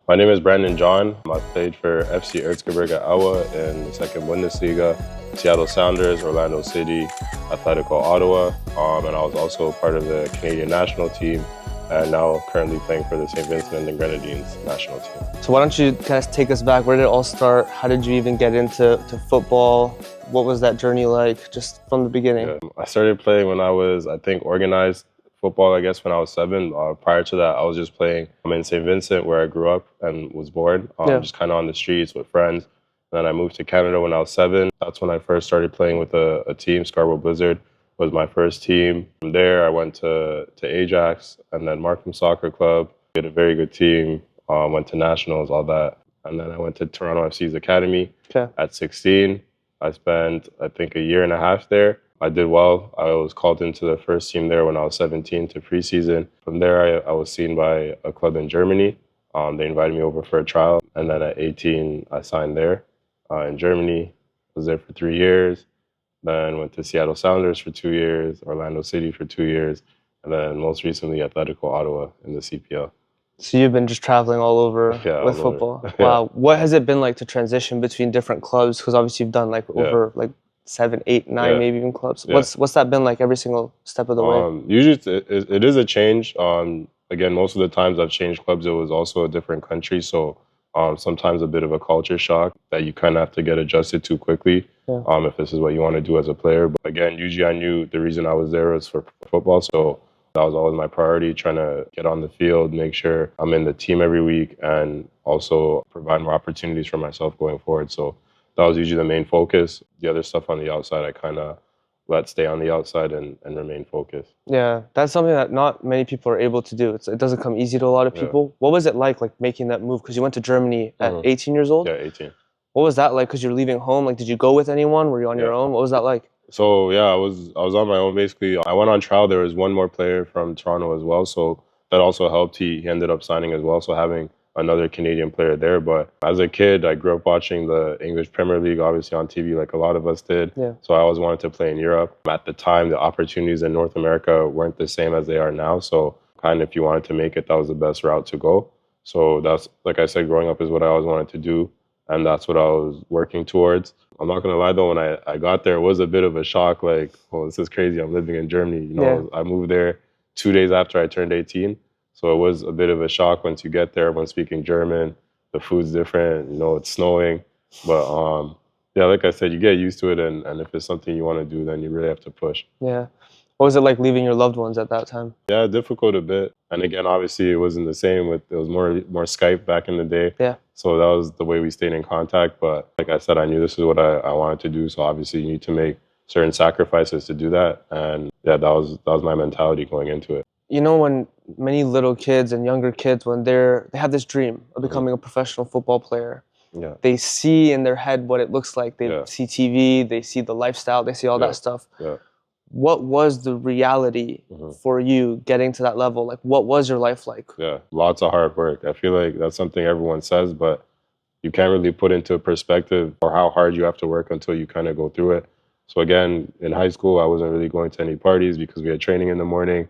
My name is Brandon John. I played for FC Erzgebirge Aue in the second Bundesliga, Seattle Sounders, Orlando City, Atletico Ottawa, and I was also part of the Canadian national team, and now currently playing for the St. Vincent and the Grenadines national team. So why don't you kind of take us back? Where did it all start? How did you even get into football? What was that journey like, just from the beginning? Yeah, I started playing when I was, I think, organized football, I guess, when I was 7. Prior to that, I was just playing in St. Vincent, where I grew up and was born, just kind of on the streets with friends. And then I moved to Canada when I was 7. That's when I first started playing with a team. Scarborough Blizzard was my first team. From there, I went to Ajax and then Markham Soccer Club. We had a very good team, went to nationals, all that. And then I went to Toronto FC's academy at 16. I spent, I think, a year and a half there. I did well. I was called into the first team there when I was 17 to preseason. From there, I was seen by a club in Germany. They invited me over for a trial. And then at 18, I signed there in Germany. Was there for 3 years. Then went to Seattle Sounders for 2 years, Orlando City for 2 years, and then most recently Atletico Ottawa in the CPL. So you've been just traveling all over with football. Wow. What has it been like to transition between different clubs? Because obviously you've done like over 7, 8, 9, maybe even clubs. What's that been like every single step of the way? Usually it is a change. Again, most of the times I've changed clubs, it was also a different country. So sometimes a bit of a culture shock that you kind of have to get adjusted to quickly if this is what you want to do as a player. But again, usually I knew the reason I was there was for football. So that was always my priority, trying to get on the field, make sure I'm in the team every week, and also provide more opportunities for myself going forward. So that was usually the main focus. The other stuff on the outside, I kind of let stay on the outside and remain focused. Yeah, that's something that not many people are able to do. It doesn't come easy to a lot of people. What was it like making that move? Because you went to Germany at 18 years old? Yeah, 18. What was that like? Because you're leaving home. Like, did you go with anyone? Were you on your own? What was that like? So yeah, I was on my own basically. I went on trial. There was one more player from Toronto as well, so that also helped. He ended up signing as well, so having another Canadian player there. But as a kid, I grew up watching the English Premier League, obviously on TV, like a lot of us did. So I always wanted to play in Europe. At the time, the opportunities in North America weren't the same as they are now. So kind of if you wanted to make it, that was the best route to go. So that's, like I said, growing up is what I always wanted to do. And that's what I was working towards. I'm not going to lie, though, when I got there, it was a bit of a shock. Like, oh, this is crazy. I'm living in Germany. I moved there 2 days after I turned 18. So it was a bit of a shock once you get there, everyone's speaking German. The food's different, it's snowing. But yeah, like I said, you get used to it. And if it's something you want to do, then you really have to push. Yeah. What was it like leaving your loved ones at that time? Yeah, difficult a bit. And again, obviously, it wasn't the same. It was more Skype back in the day. Yeah. So that was the way we stayed in contact. But like I said, I knew this is what I wanted to do. So obviously, you need to make certain sacrifices to do that. And yeah, that was my mentality going into it. When many little kids and younger kids, when they have this dream of becoming a professional football player, they see in their head what it looks like. They see TV, they see the lifestyle, they see all that stuff. What was the reality for you getting to that level? Like, what was your life like? Yeah, lots of hard work. I feel like that's something everyone says, but you can't really put into perspective or how hard you have to work until you kind of go through it. So again, in high school, I wasn't really going to any parties because we had training in the morning.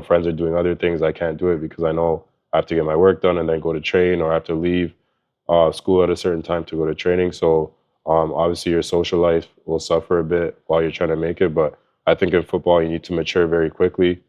Friends are doing other things. I can't do it because I know I have to get my work done and then go to train, or I have to leave school at a certain time to go to training. So obviously your social life will suffer a bit while you're trying to make it. But I think in football, you need to mature very quickly.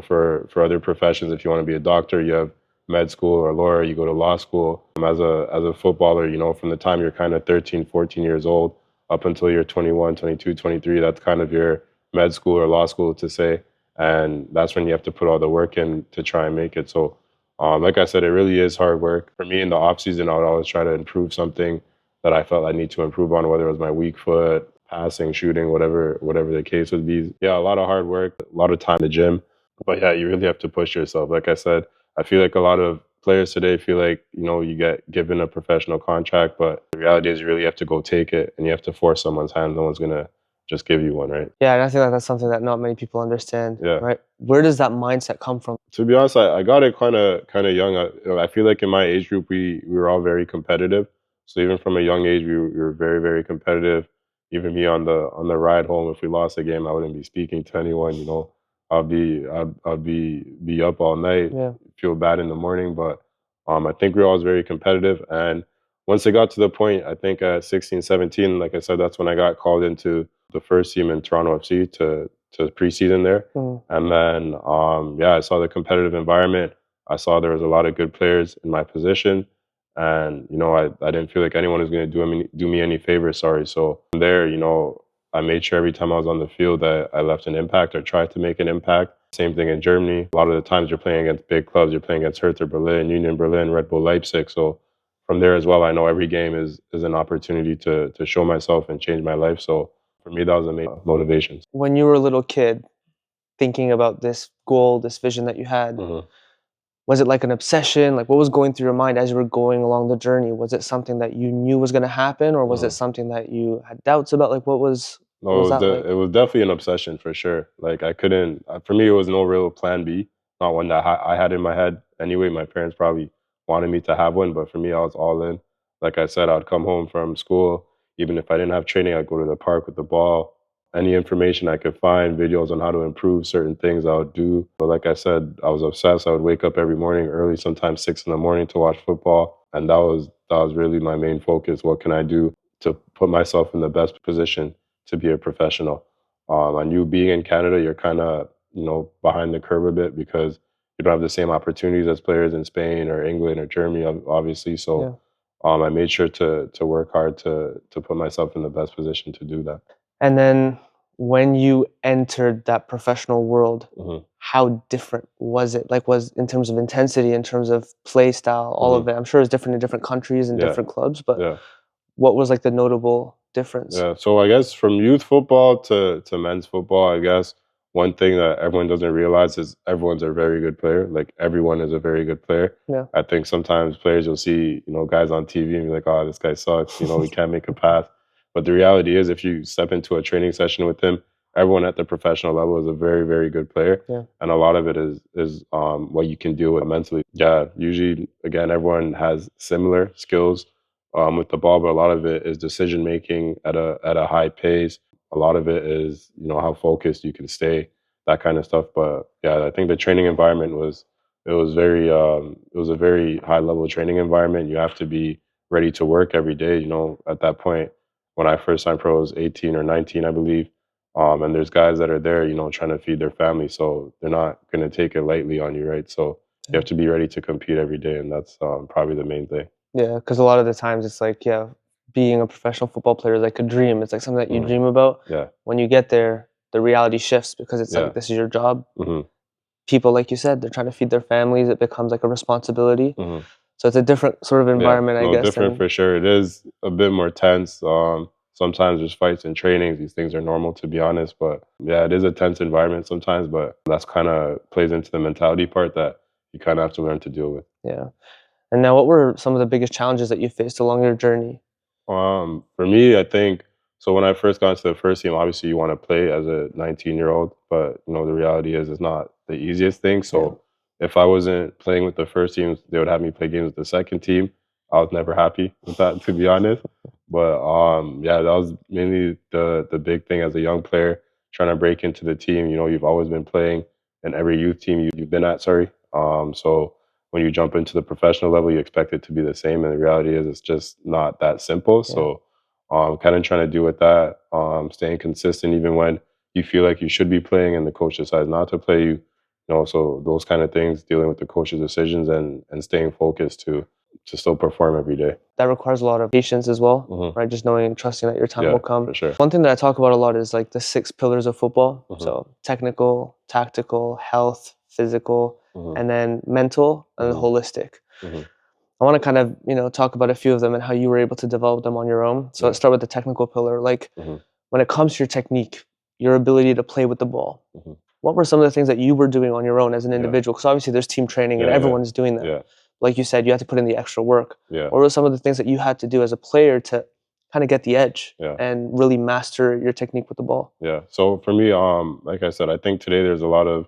For other professions, if you want to be a doctor, you have med school, or a lawyer, you go to law school. As a footballer, from the time you're kind of 13, 14 years old up until you're 21, 22, 23, that's kind of your med school or law school to say. And that's when you have to put all the work in to try and make it. So like I said, it really is hard work. For me in the off season, I would always try to improve something that I felt I need to improve on, whether it was my weak foot, passing, shooting, whatever the case would be. Yeah, a lot of hard work, a lot of time in the gym. But yeah, you really have to push yourself. Like I said, I feel like a lot of players today feel like, you get given a professional contract, but the reality is you really have to go take it and you have to force someone's hand. No one's going to just give you one, right? Yeah, and I think that's something that not many people understand, right? Where does that mindset come from? To be honest, I got it kind of young. I feel like in my age group, we were all very competitive. So even from a young age, we were very, very competitive. Even me on the ride home, if we lost a game, I wouldn't be speaking to anyone. I'd be up all night, feel bad in the morning. But I think we were always very competitive. And once it got to the point, I think at 16, 17, like I said, that's when I got called into the first team in Toronto FC to preseason there. And then, yeah, I saw the competitive environment. I saw there was a lot of good players in my position. And, I didn't feel like anyone was going to do me any favors, sorry. So from there, I made sure every time I was on the field that I left an impact or tried to make an impact. Same thing in Germany. A lot of the times you're playing against big clubs. You're playing against Hertha Berlin, Union Berlin, Red Bull Leipzig. So from there as well, I know every game is an opportunity to show myself and change my life. So for me, that was the main motivation. When you were a little kid, thinking about this goal, this vision that you had, was it like an obsession? Like, what was going through your mind as you were going along the journey? Was it something that you knew was going to happen, or was it something that you had doubts about? Like, what was that like? It was definitely an obsession for sure. Like I couldn't, for me, it was no real plan B, not one that I had in my head anyway. My parents probably wanted me to have one, but for me, I was all in. Like I said, I'd come home from school, even if I didn't have training, I'd go to the park with the ball. Any information I could find, videos on how to improve certain things, I would do. But like I said, I was obsessed. I would wake up every morning early, sometimes 6 in the morning to watch football. And that was really my main focus. What can I do to put myself in the best position to be a professional? I knew being in Canada, you're kind of, behind the curve a bit because you don't have the same opportunities as players in Spain or England or Germany, obviously. So I made sure to work hard to put myself in the best position to do that. And then when you entered that professional world, how different was it? Like, was in terms of intensity, in terms of play style, all of it? I'm sure it's different in different countries and different clubs, but what was like the notable difference? Yeah, so I guess from youth football to men's football, I guess one thing that everyone doesn't realize is everyone's a very good player. Like everyone is a very good player. Yeah. I think sometimes players you'll see, guys on TV and be like, oh, this guy sucks, he can't make a pass. But the reality is if you step into a training session with him, everyone at the professional level is a very, very good player. Yeah. And a lot of it is what you can do with mentally. Yeah, usually, again, everyone has similar skills with the ball, but a lot of it is decision making at a high pace. A lot of it is how focused you can stay, that kind of stuff. But yeah, I think the training environment was a very high level training environment. You have to be ready to work every day. At that point, when I first signed pro, I was 18 or 19, I believe. And there's guys that are there, trying to feed their family, so they're not going to take it lightly on you, right? So you have to be ready to compete every day, and that's probably the main thing. Yeah, because a lot of the times it's like, being a professional football player is like a dream. It's like something that you dream about. Yeah. When you get there, the reality shifts because it's like, this is your job. People, like you said, they're trying to feed their families. It becomes like a responsibility. So it's a different sort of environment, I guess. Different for sure. It is a bit more tense. Sometimes there's fights and trainings. These things are normal, to be honest. But yeah, it is a tense environment sometimes. But that's kind of plays into the mentality part that you kind of have to learn to deal with. Yeah. And now, what were some of the biggest challenges that you faced along your journey? For me, I think so. When I first got into the first team, obviously you want to play as a 19-year-old, but the reality is it's not the easiest thing. So if I wasn't playing with the first team, they would have me play games with the second team. I was never happy with that, to be honest. But yeah, that was mainly the big thing as a young player trying to break into the team. You've always been playing in every youth team you've been at. Sorry. So when you jump into the professional level, you expect it to be the same, and the reality is it's just not that simple. So kind of trying to deal with that, staying consistent even when you feel like you should be playing and the coach decides not to play you. So those kind of things, dealing with the coach's decisions and staying focused to still perform every day. That requires a lot of patience as well, right? Just knowing and trusting that your time will come. For sure. One thing that I talk about a lot is like the 6 pillars of football. So technical, tactical, health, physical, and then mental and holistic. I want to kind of, talk about a few of them and how you were able to develop them on your own. So let's start with the technical pillar. Like when it comes to your technique, your ability to play with the ball, what were some of the things that you were doing on your own as an individual? Because obviously there's team training and everyone is doing that. Yeah. Like you said, you had to put in the extra work. Yeah. What were some of the things that you had to do as a player to kind of get the edge and really master your technique with the ball? Yeah. So for me, like I said, I think today there's a lot of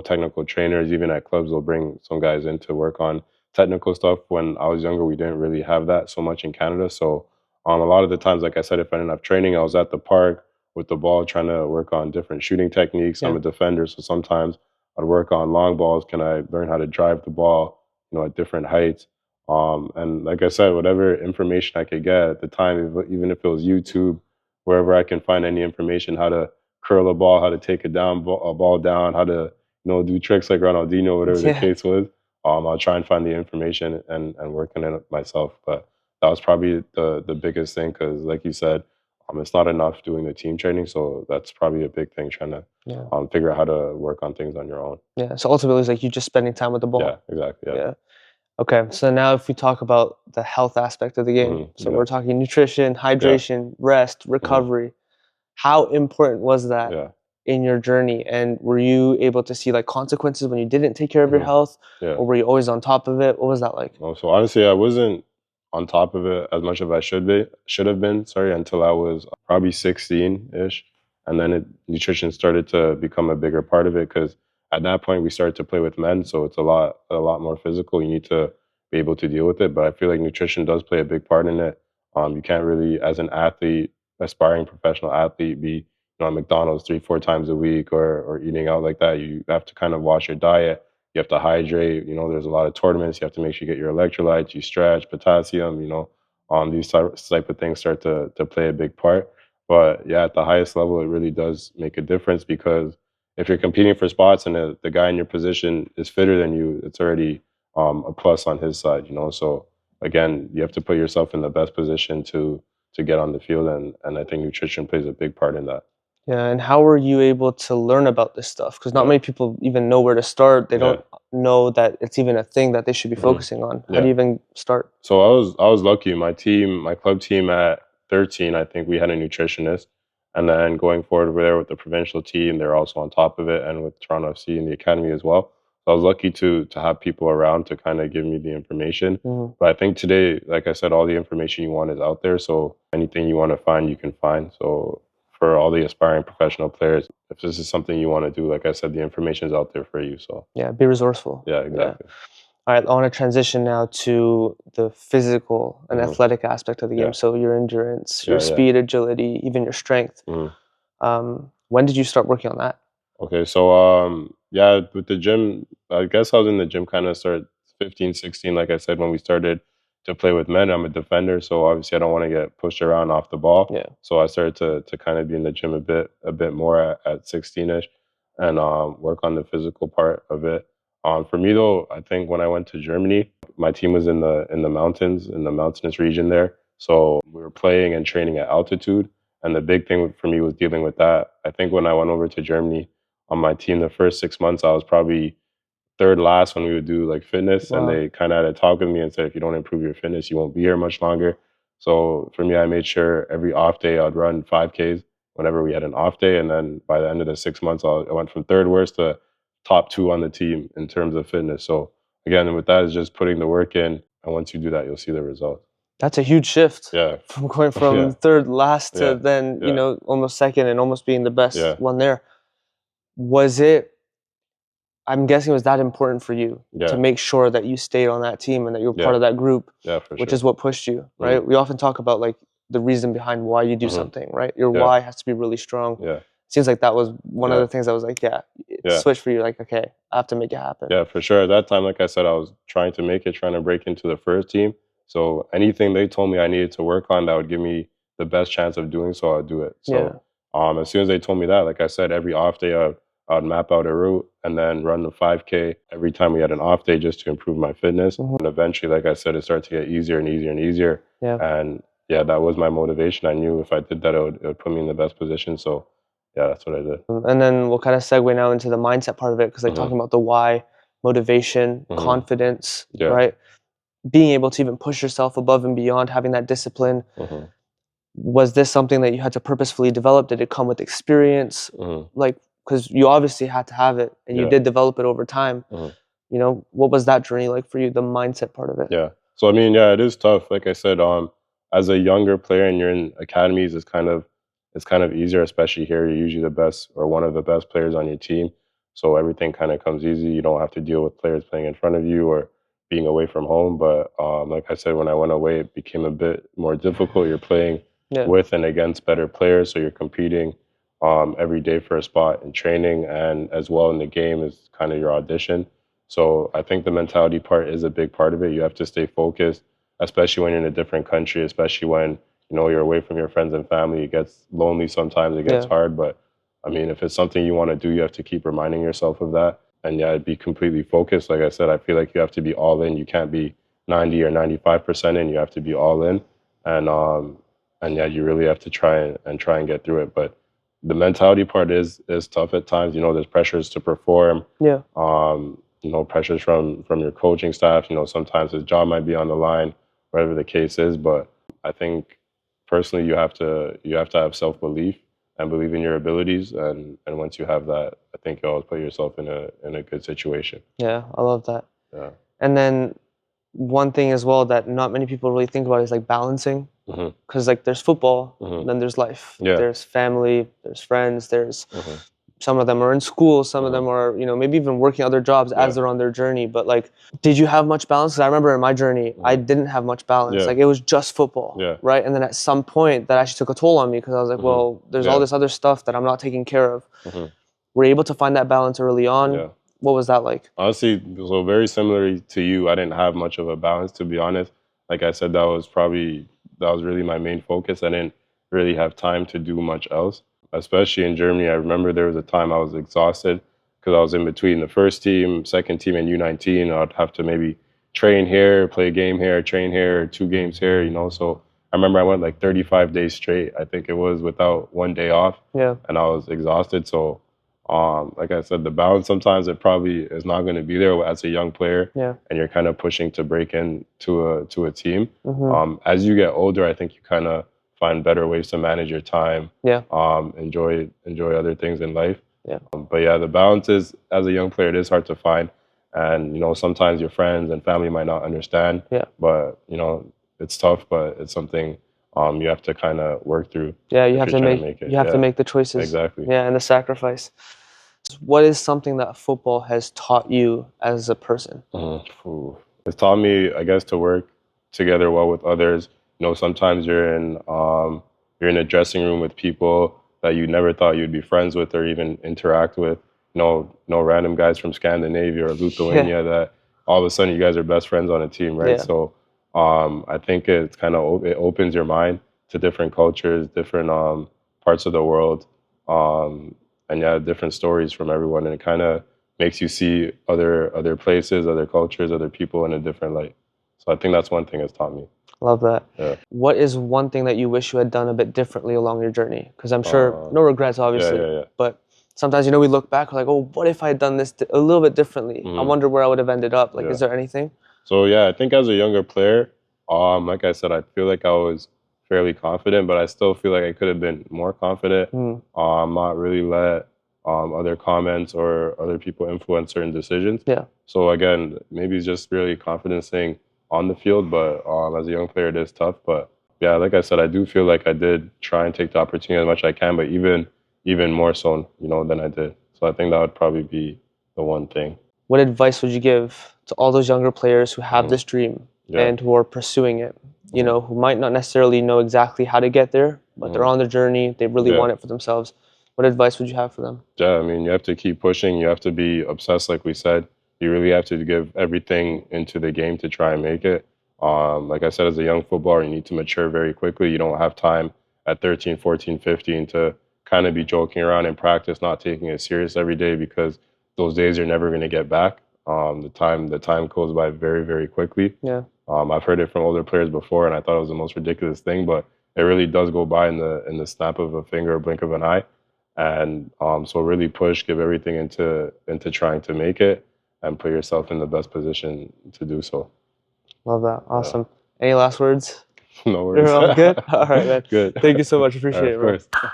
technical trainers. Even at clubs, they'll bring some guys in to work on technical stuff. When I was younger, we didn't really have that so much in Canada. So a lot of the times, like I said, if I didn't have training, I was at the park with the ball trying to work on different shooting techniques. I'm a defender, so sometimes I'd work on long balls. Can I learn how to drive the ball, at different heights? And like I said, whatever information I could get at the time, even if it was YouTube, wherever I can find any information, how to curl a ball, how to take a ball down, how to do tricks like Ronaldinho, whatever the Yeah. case was. I'll try and find the information and work on it myself. But that was probably the biggest thing because, like you said, it's not enough doing the team training. So that's probably a big thing, trying to figure out how to work on things on your own. Yeah. So ultimately, it's like you just spending time with the ball. Yeah, exactly. Yeah. Okay, so now if we talk about the health aspect of the game, so we're talking nutrition, hydration, rest, recovery. How important was that in your journey? And were you able to see like consequences when you didn't take care of your health, or were you always on top of it? What was that like? Oh, so honestly, I wasn't on top of it as much as I should have been. Sorry, until I was probably 16-ish, and then nutrition started to become a bigger part of it because at that point we started to play with men, so it's a lot more physical. You need to be able to deal with it, but I feel like nutrition does play a big part in it. You can't really, as an athlete, aspiring professional athlete, be at McDonald's 3-4 times a week or eating out like that. You have to kind of watch your diet. You have to hydrate. There's a lot of tournaments. You have to make sure you get your electrolytes, you stretch, potassium. These type of things start to play a big part. But yeah, at the highest level, it really does make a difference because if you're competing for spots and the guy in your position is fitter than you, it's already a plus on his side. So again, you have to put yourself in the best position to get on the field, and I think nutrition plays a big part in that. Yeah, and how were you able to learn about this stuff? Because not many people even know where to start. They don't know that it's even a thing that they should be focusing on. How do you even start? So I was lucky. My club team at 13, I think we had a nutritionist, and then going forward over there with the provincial team, they're also on top of it, and with Toronto FC in the academy as well. So I was lucky to have people around to kind of give me the information. But I think today, like I said, all the information you want is out there. So anything you want to find, you can find. So for all the aspiring professional players, if this is something you want to do, like I said, the information is out there for you. So yeah, be resourceful. Yeah, exactly. All right, I want to transition now to the physical and athletic aspect of the game. So your endurance, your speed, agility, even your strength. When did you start working on that? Okay, so with the gym, I guess I was in the gym kind of start 15, 16, like I said, when we started to play with men. I'm a defender, so obviously I don't want to get pushed around off the ball. Yeah. So I started to kind of be in the gym a bit more at 16ish, and work on the physical part of it. For me though, I think when I went to Germany, my team was in the mountains, in the mountainous region there. So we were playing and training at altitude, and the big thing for me was dealing with that. I think when I went over to Germany on my team, the first 6 months, I was probably third last when we would do like fitness. Wow. And they kind of had a talk with me and said, if you don't improve your fitness, you won't be here much longer. So for me, I made sure every off day I'd run 5Ks whenever we had an off day. And then by the end of the 6 months, I went from third worst to top 2 on the team in terms of fitness. So again, with that is just putting the work in. And once you do that, you'll see the results. That's a huge shift. Yeah. From going from third last to then, almost second and almost being the best one there. Was it, I'm guessing it was that important for you to make sure that you stayed on that team and that you were part of that group, which is what pushed you, right? We often talk about like the reason behind why you do something, right? Your why has to be really strong. Yeah. Seems like that was one of the things that was like, switch for you, like, okay, I have to make it happen. Yeah, for sure. At that time, like I said, I was trying to break into the first team. So anything they told me I needed to work on that would give me the best chance of doing so, I'd do it. So as soon as they told me that, like I said, every off day I'd map out a route and then run the 5K every time we had an off day just to improve my fitness. And eventually, like I said, it started to get easier and easier and easier. And that was my motivation. I knew if I did that, it would put me in the best position. So yeah, that's what I did. And then we'll kind of segue now into the mindset part of it, because like talking about the why, motivation, confidence, right? Being able to even push yourself above and beyond, having that discipline. Was this something that you had to purposefully develop? Did it come with experience? Like, because you obviously had to have it, and you did develop it over time. What was that journey like for you, the mindset part of it? Yeah. So I mean, it is tough. Like I said, as a younger player and you're in academies, it's kind of easier, especially here. You're usually the best or one of the best players on your team, so everything kind of comes easy. You don't have to deal with players playing in front of you or being away from home. But like I said, when I went away, it became a bit more difficult. You're playing with and against better players, so you're competing every day for a spot in training, and as well in the game is kind of your audition. So I think the mentality part is a big part of it. You have to stay focused, especially when you're in a different country, especially when, you're away from your friends and family. It gets lonely sometimes, it gets hard, but I mean, if it's something you want to do, you have to keep reminding yourself of that. And yeah, be completely focused. Like I said, I feel like you have to be all in. You can't be 90 or 95% in. You have to be all in. And yeah, you really have to try and get through it. But the mentality part is tough at times. There's pressures to perform. Yeah. Pressures from your coaching staff. Sometimes his job might be on the line, whatever the case is. But I think personally, you have to have self-belief and believe in your abilities. And once you have that, I think you always put yourself in a good situation. Yeah, I love that. Yeah. And then one thing as well that not many people really think about is like balancing. Because like there's football, then there's life. Yeah. There's family, there's friends, there's some of them are in school, some of them are, maybe even working other jobs as they're on their journey. But like, did you have much balance? Because I remember in my journey, I didn't have much balance. Like it was just football, right? And then at some point that actually took a toll on me because I was like, well, there's all this other stuff that I'm not taking care of. Were you able to find that balance early on? Yeah. What was that like? Honestly, so very similar to you, I didn't have much of a balance, to be honest. Like I said, that was really my main focus. I didn't really have time to do much else, especially in Germany. I remember there was a time I was exhausted because I was in between the first team, second team, and U19. I'd have to maybe train here, play a game here, train here, 2 games here, So I remember I went like 35 days straight, I think it was, without 1 day off. Yeah. And I was exhausted. So like I said, the balance sometimes it probably is not going to be there as a young player, and you're kind of pushing to break into a team. As you get older, I think you kind of find better ways to manage your time. Enjoy other things in life. But yeah, the balance is, as a young player, it is hard to find, and sometimes your friends and family might not understand. But it's tough, but it's something you have to kind of work through. Yeah, you have to make the choices. Exactly. Yeah, and the sacrifice. What is something that football has taught you as a person? It's taught me, I guess, to work together well with others. Sometimes you're in a dressing room with people that you never thought you'd be friends with or even interact with. No random guys from Scandinavia or Lithuania that all of a sudden you guys are best friends on a team, right? So I think it's kind of it opens your mind to different cultures, different parts of the world, and different stories from everyone, and it kind of makes you see other places, other cultures, other people in a different light. So I think that's one thing it's taught me. Love that. Yeah. What is one thing that you wish you had done a bit differently along your journey? Because I'm sure no regrets, obviously. But sometimes we look back, we're like, oh, what if I had done this a little bit differently? I wonder where I would have ended up. Like, is there anything? So I think as a younger player, like I said, I feel like I was fairly confident, but I still feel like I could have been more confident. Not really let other comments or other people influence certain decisions. So again, maybe it's just really confidence thing on the field, but as a young player, it is tough. But yeah, like I said, I do feel like I did try and take the opportunity as much as I can, but even more so, than I did. So I think that would probably be the one thing. What advice would you give to all those younger players who have this dream and who are pursuing it? Who might not necessarily know exactly how to get there, but they're on the journey. They really want it for themselves. What advice would you have for them? Yeah, I mean, you have to keep pushing. You have to be obsessed, like we said. You really have to give everything into the game to try and make it. Like I said, as a young footballer, you need to mature very quickly. You don't have time at 13, 14, 15 to kind of be joking around in practice, not taking it serious every day, because those days you're never going to get back. The time goes by very, very quickly. I've heard it from older players before, and I thought it was the most ridiculous thing, but it really does go by in the snap of a finger, or blink of an eye. And so really push, give everything into trying to make it, and put yourself in the best position to do so. Love that. Awesome. Any last words? No worries. You're all good? All right, man. Good. Thank you so much. Appreciate it, bro. Of course.